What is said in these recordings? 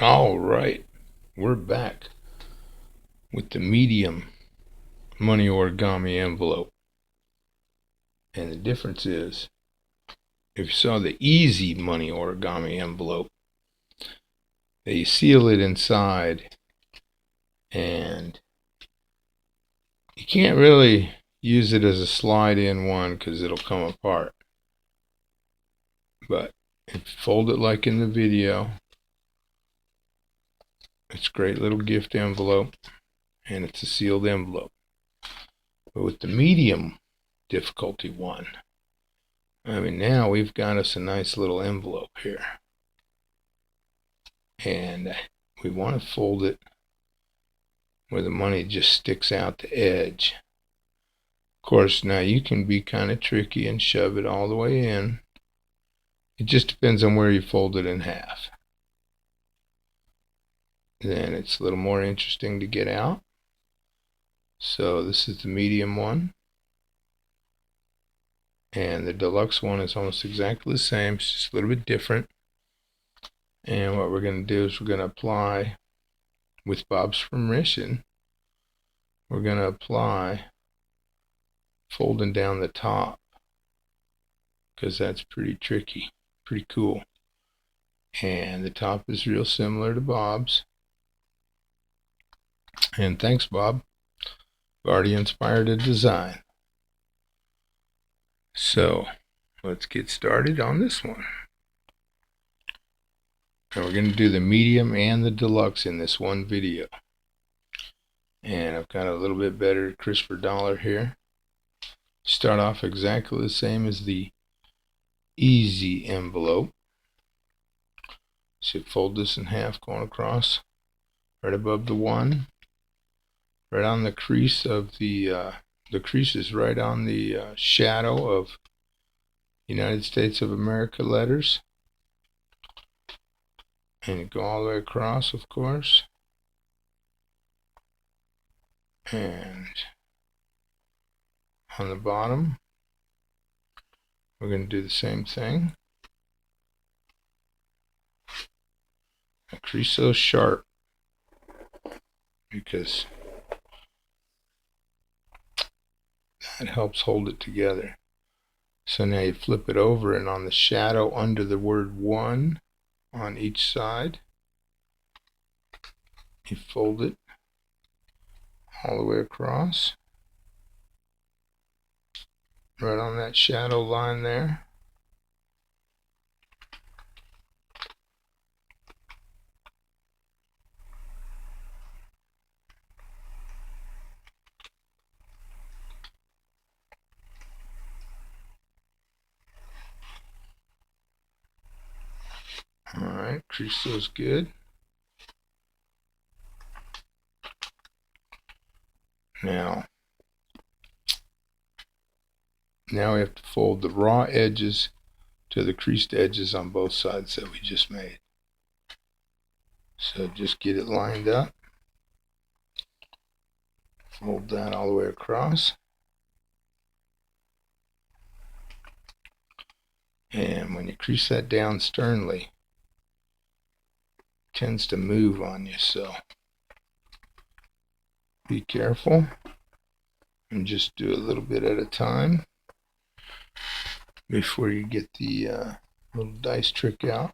All right, we're back with the medium money origami envelope. And the difference is, if you saw the easy money origami envelope, they seal it inside and you can't really use it as a slide in one because it'll come apart. But if you fold it like in the video, it's a great little gift envelope and it's a sealed envelope. But with the medium difficulty one, I mean, now we've got us a nice little envelope here. And we want to fold it where the money just sticks out the edge. Of course, now you can be kind of tricky and shove it all the way in. It just depends on where you fold it in half. Then it's a little more interesting to get out. So this is the medium one. And the deluxe one is almost exactly the same. It's just a little bit different. And what we're going to do is we're going to apply, with Bob's permission, we're going to apply folding down the top, because that's pretty tricky, pretty cool. And the top is real similar to Bob's. And thanks, Bob. You've already inspired a design. So let's get started on this one. And we're going to do the medium and the deluxe in this one video. And I've got a little bit better, crisper dollar here. Start off exactly the same as the easy envelope. So fold this in half, going across right above the one, right on the crease of the crease is right on the shadow of United States of America letters. And you go all the way across, of course. And on the bottom, we're going to do the same thing. I crease so sharp because that helps hold it together. So now you flip it over, and on the shadow under the word one on each side, you fold it all the way across, right on that shadow line there. Alright, crease those good. Now we have to fold the raw edges to the creased edges on both sides that we just made. So just get it lined up. Fold that all the way across. And when you crease that down sternly, it tends to move on you, so be careful and just do a little bit at a time before you get the little dice trick out.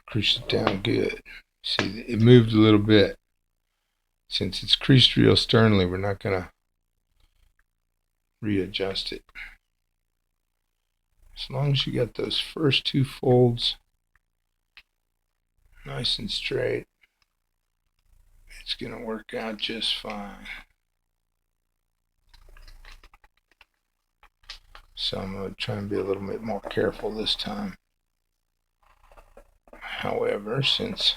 Crease it down good. See, it moved a little bit. Since it's creased real sternly, we're not going to readjust it. As long as you got those first two folds nice and straight, it's going to work out just fine. So I'm going to try and be a little bit more careful this time. However, since,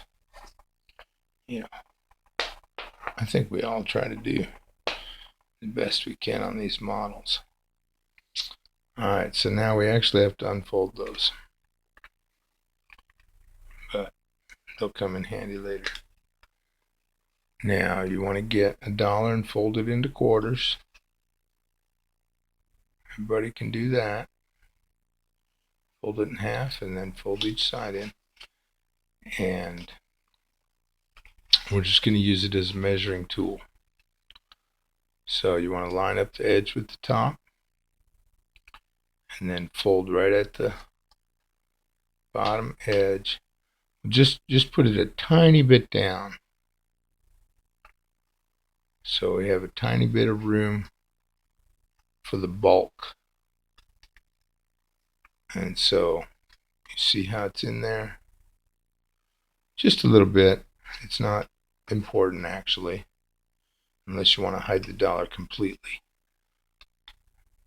I think we all try to do the best we can on these models. Alright, so now we actually have to unfold those. But they'll come in handy later. Now you want to get $1 and fold it into quarters. Everybody can do that. Fold it in half and then fold each side in. and we're just going to use it as a measuring tool. So you want to line up the edge with the top and then fold right at the bottom edge. Just put it a tiny bit down, so we have a tiny bit of room for the bulk. And so you see how it's in there? Just a little bit. It's not important actually, unless you want to hide the dollar completely.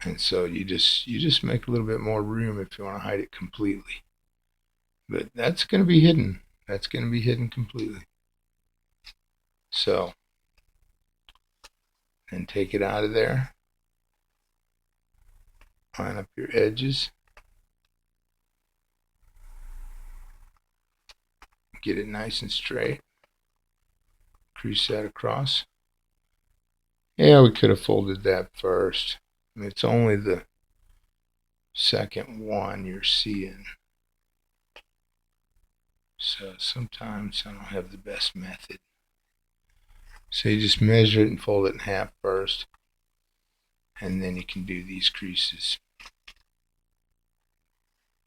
And so you just make a little bit more room if you want to hide it completely. But that's going to be hidden. That's going to be hidden completely. So then take it out of there. Line up your edges. Get it nice and straight. Crease that across. Yeah, we could have folded that first. I mean, it's only the second one you're seeing. So sometimes I don't have the best method. So you just measure it and fold it in half first, and then you can do these creases.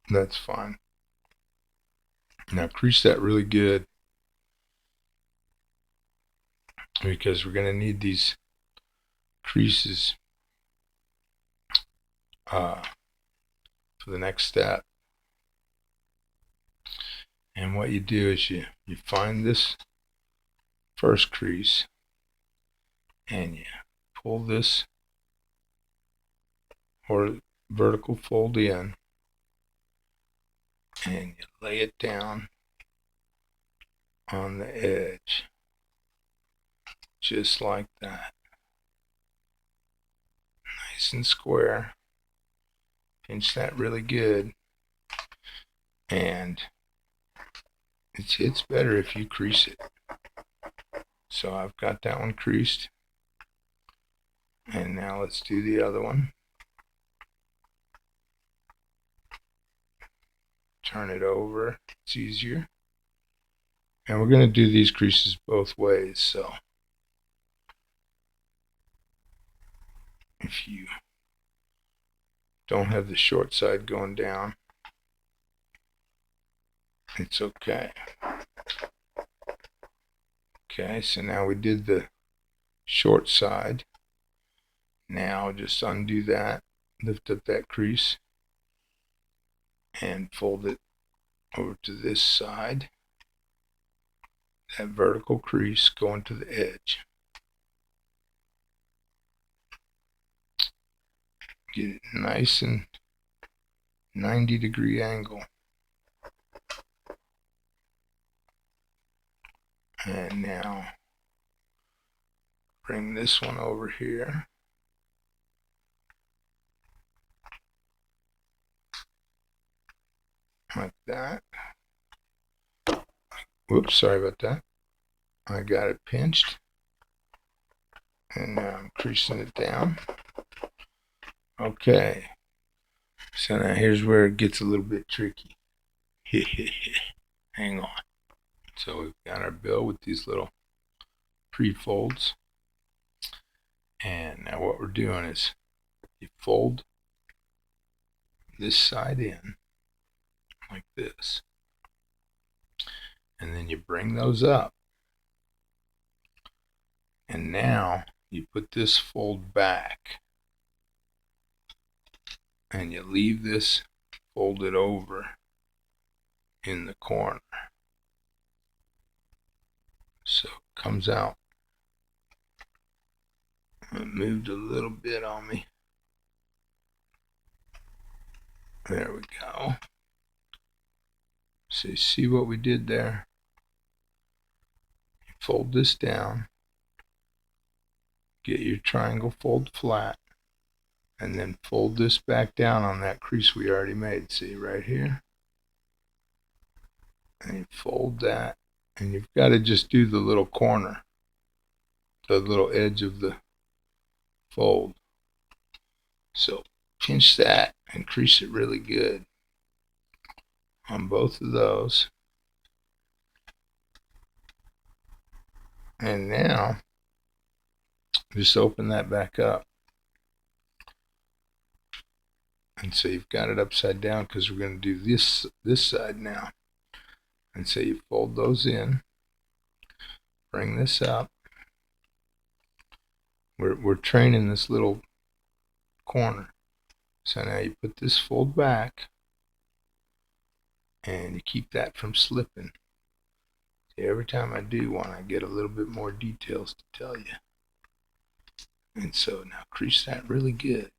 That's fine. Now crease that really good, because we're going to need these creases for the next step. And what you do is you find this first crease and you pull this or vertical fold in, and you lay it down on the edge, just like that. Nice and square. Pinch that really good, and it's better if you crease it. So I've got that one creased, and now let's do the other one. Turn it over, it's easier. And we're going to do these creases both ways, so if you don't have the short side going down, it's okay. Okay, so now we did the short side. Now just undo that, lift up that crease, and fold it over to this side. That vertical crease going to the edge. Get it nice and 90-degree angle. And now bring this one over here. Like that. Whoops, sorry about that. I got it pinched. And now I'm creasing it down. Okay. So now here's where it gets a little bit tricky. Hang on. So we've got our bill with these little pre-folds. And now what we're doing is you fold this side in like this. And then you bring those up. And now you put this fold back. And you leave this folded over in the corner. So it comes out. It moved a little bit on me. There we go. So you see what we did there? You fold this down. Get your triangle fold flat. And then fold this back down on that crease we already made. See right here? And you fold that. And you've got to just do the little corner. The little edge of the fold. So pinch that and crease it really good on both of those. And now just open that back up. And so you've got it upside down because we're going to do this side now. And so you fold those in, bring this up. We're training this little corner. So now you put this fold back and you keep that from slipping. Every time I do one, I get a little bit more details to tell you. And so now crease that really good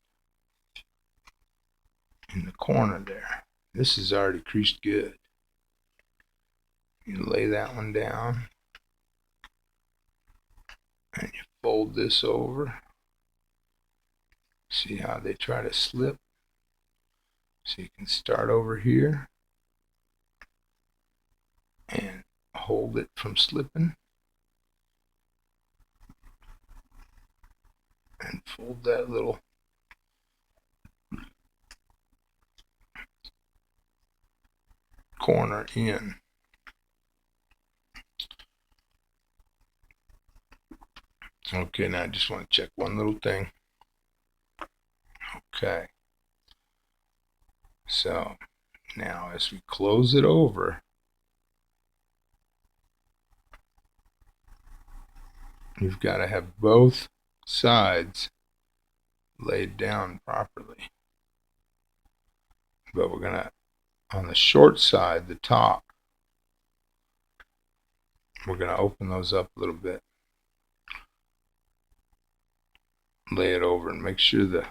in the corner there. This is already creased good. You lay that one down and you fold this over. See how they try to slip? So you can start over here and hold it from slipping and fold that little corner in. Okay, now I just want to check one little thing. Okay. So now as we close it over, you've got to have both sides laid down properly. But we're going to, on the short side, the top, we're going to open those up a little bit. Lay it over and make sure the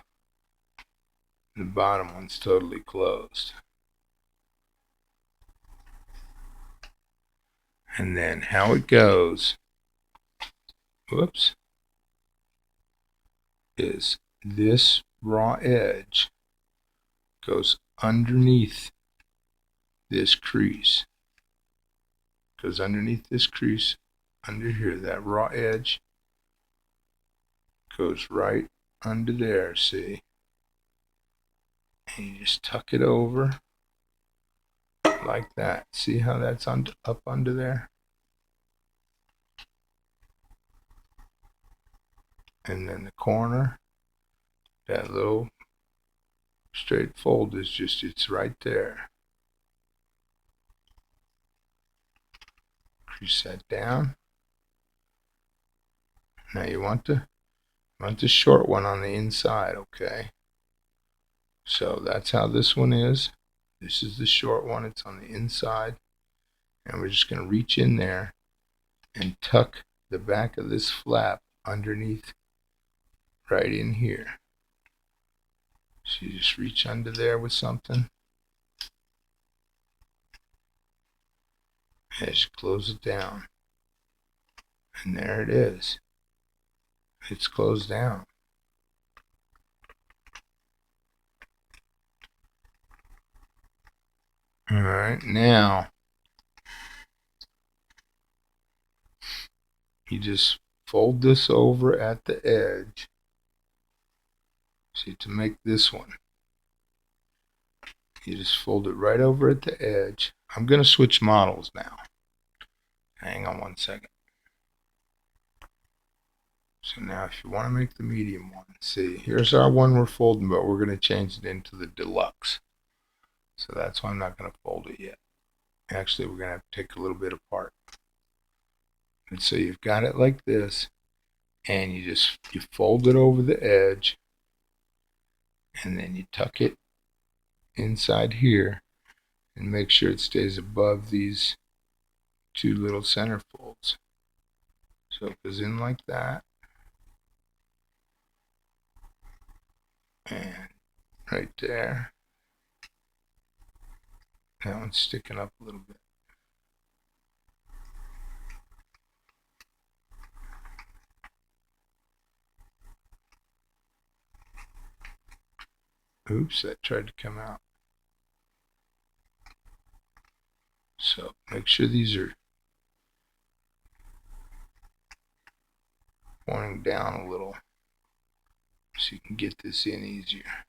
bottom one's totally closed. And then how it goes, whoops, is this raw edge goes underneath this crease. Goes underneath this crease, under here. That raw edge goes right under there, see? And you just tuck it over like that. See how that's up under there? And then the corner, that little straight fold is just, it's right there. Crease that down. Now you want the short one on the inside, okay? So that's how this one is. This is the short one, it's on the inside. And we're just going to reach in there and tuck the back of this flap underneath, right in here. So you just reach under there with something. As you close it down. And there it is. It's closed down. Alright, now you just fold this over at the edge. See, to make this one, you just fold it right over at the edge. I'm going to switch models now. Hang on one second. So now if you want to make the medium one, see, here's our one we're folding, but we're going to change it into the Deluxe. So that's why I'm not going to fold it yet. Actually, we're going to have to take a little bit apart. And so you've got it like this, and you fold it over the edge, and then you tuck it inside here and make sure it stays above these two little center folds. So it goes in like that, and right there. That one's sticking up a little bit. Oops, that tried to come out. So make sure these are pointing down a little so you can get this in easier.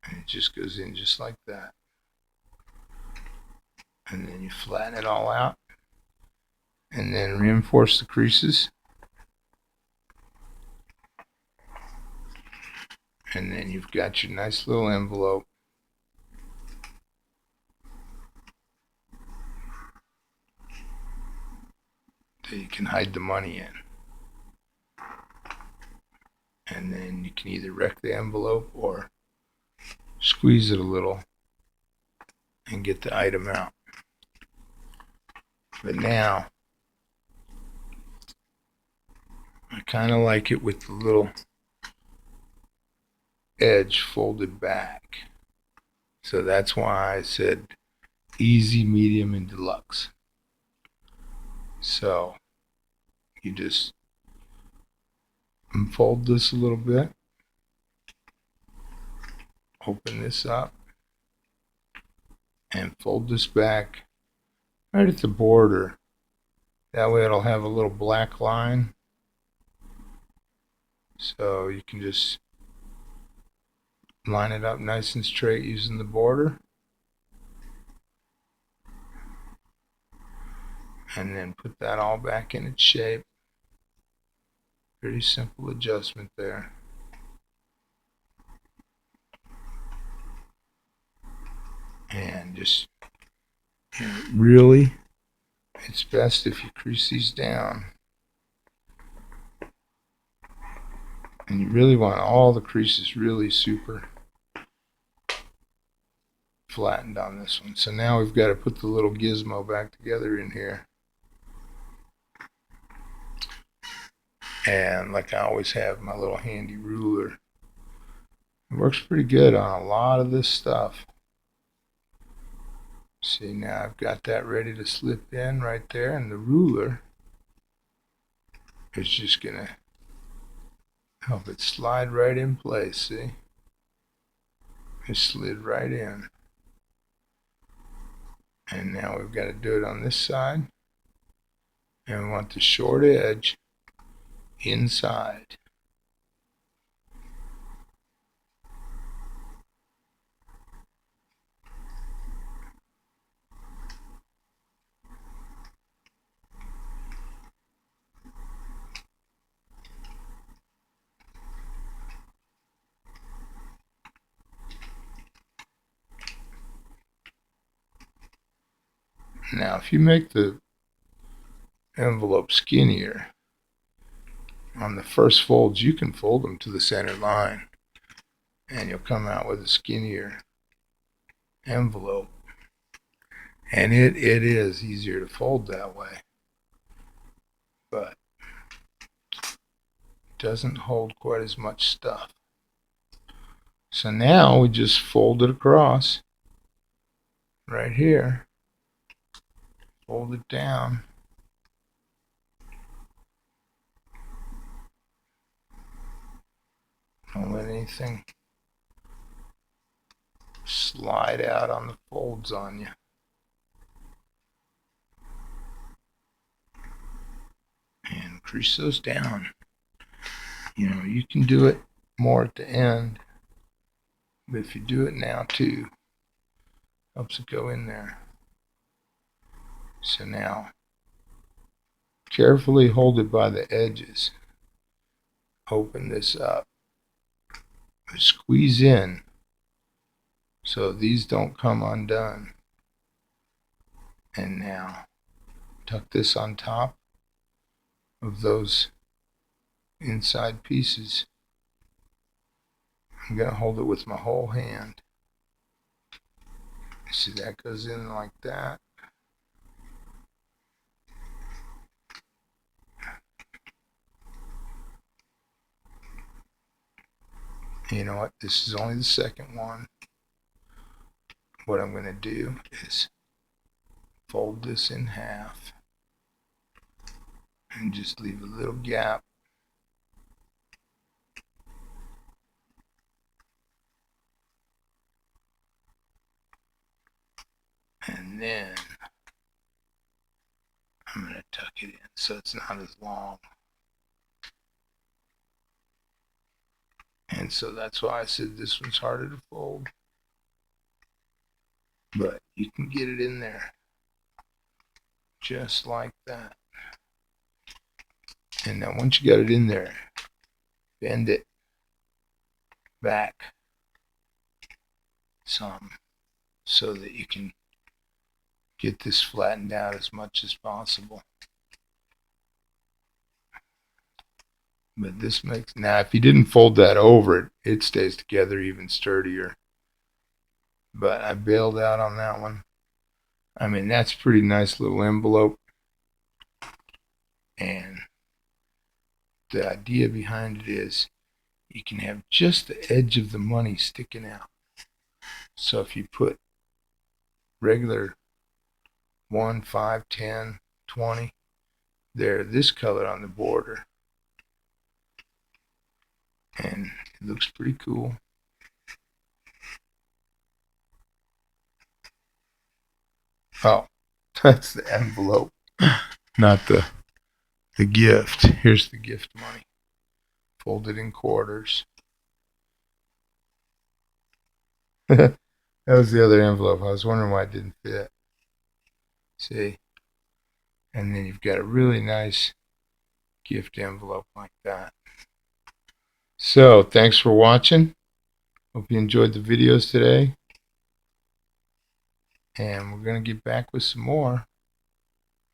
And it just goes in just like that. And then you flatten it all out. And then reinforce the creases. And then you've got your nice little envelope. That you can hide the money in. And then you can either wreck the envelope or squeeze it a little and get the item out. But now, I kind of like it with the little edge folded back. So that's why I said easy, medium, and deluxe. So you just unfold this a little bit, open this up, and fold this back right at the border. That way it'll have a little black line. So you can just line it up nice and straight using the border. And then put that all back in its shape. Pretty simple adjustment there. And just, really, it's best if you crease these down. And you really want all the creases really super flattened on this one. So now we've got to put the little gizmo back together in here. And like I always have my little handy ruler. It works pretty good on a lot of this stuff. See, now I've got that ready to slip in right there, and the ruler is just going to help it slide right in place, see? It slid right in. And now we've got to do it on this side. And we want the short edge inside. Now, if you make the envelope skinnier, on the first folds, you can fold them to the center line, and you'll come out with a skinnier envelope. And it is easier to fold that way, but it doesn't hold quite as much stuff. So now we just fold it across right here. Fold it down. Don't let anything slide out on the folds on you. And crease those down. You know, you can do it more at the end, but if you do it now too, helps it go in there. So now, carefully hold it by the edges. Open this up. Squeeze in so these don't come undone. And now, tuck this on top of those inside pieces. I'm going to hold it with my whole hand. See, that goes in like that. You know what? This is only the second one. What I'm going to do is fold this in half and just leave a little gap. And then I'm going to tuck it in so it's not as long. And so that's why I said this one's harder to fold. But you can get it in there. just like that. And now once you got it in there, bend it back some so that you can get this flattened out as much as possible. But this makes, now if you didn't fold that over it, it stays together even sturdier. But I bailed out on that one. I mean, that's a pretty nice little envelope. And the idea behind it is you can have just the edge of the money sticking out. So if you put regular 1, 5, 10, 20, they're this color on the border. And it looks pretty cool. Oh, that's the envelope, not the gift. Here's the gift money, folded in quarters. That was the other envelope. I was wondering why it didn't fit. See? And then you've got a really nice gift envelope like that. So, thanks for watching. Hope you enjoyed the videos today. And we're going to get back with some more.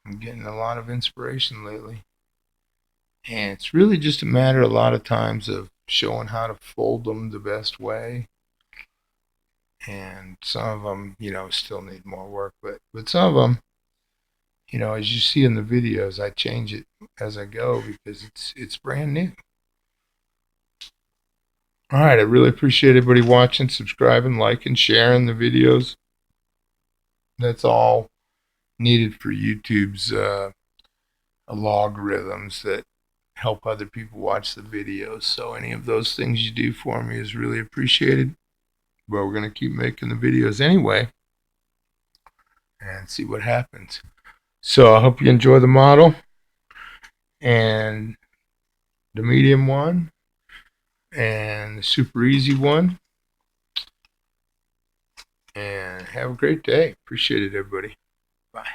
I'm getting a lot of inspiration lately. And it's really just a matter a lot of times of showing how to fold them the best way. And some of them, still need more work. But some of them, as you see in the videos, I change it as I go because it's brand new. All right, I really appreciate everybody watching, subscribing, liking, sharing the videos. That's all needed for YouTube's logarithms that help other people watch the videos. So any of those things you do for me is really appreciated. But we're going to keep making the videos anyway and see what happens. So I hope you enjoy the model and the medium one and the super easy one. And have a great day. Appreciate it, everybody. Bye.